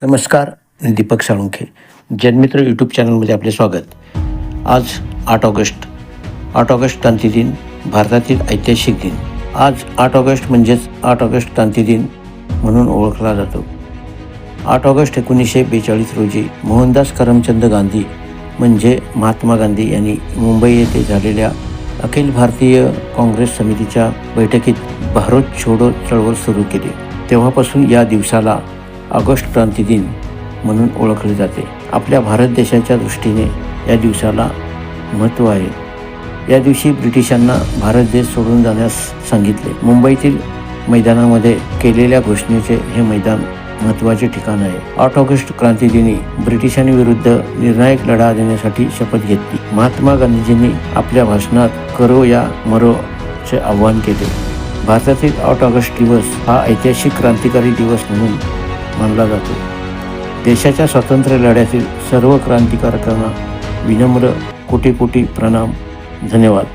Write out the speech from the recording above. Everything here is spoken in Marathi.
नमस्कार, मी दीपक साळुंखे. जनमित्र यूट्यूब चॅनलमध्ये आपले स्वागत. आज 8 ऑगस्ट क्रांतिदिन, भारतातील ऐतिहासिक दिन. आज 8 ऑगस्ट म्हणजेच 8 ऑगस्ट क्रांतिदिन म्हणून ओळखला जातो. 8 ऑगस्ट 1942 रोजी मोहनदास करमचंद गांधी म्हणजे महात्मा गांधी यांनी मुंबई येथे झालेल्या अखिल भारतीय काँग्रेस समितीच्या बैठकीत भारत छोडो चळवळ सुरू केली. तेव्हापासून या दिवसाला ऑगस्ट क्रांती दिन म्हणून ओळखले जाते. आपल्या भारत देशाच्या दृष्टीने या दिवसाला महत्त्व आहे. या दिवशी ब्रिटिशांना भारत देश सोडून जाण्यास सांगितले. मुंबईतील मैदानामध्ये केलेल्या घोषणेचे हे मैदान महत्त्वाचे ठिकाण आहे. 8 ऑगस्ट क्रांतिदिनी ब्रिटिशांविरुद्ध निर्णायक लढा देण्यासाठी शपथ घेतली. महात्मा गांधीजींनी आपल्या भाषणात करो या मरोचे आव्हान केले. भारतातील 8 ऑगस्ट दिवस हा ऐतिहासिक क्रांतिकारी दिवस म्हणून मानला जातो. देशाच्या स्वातंत्र्य लढ्यातील सर्व क्रांतिकारकांना विनम्र कोटी प्रणाम. धन्यवाद.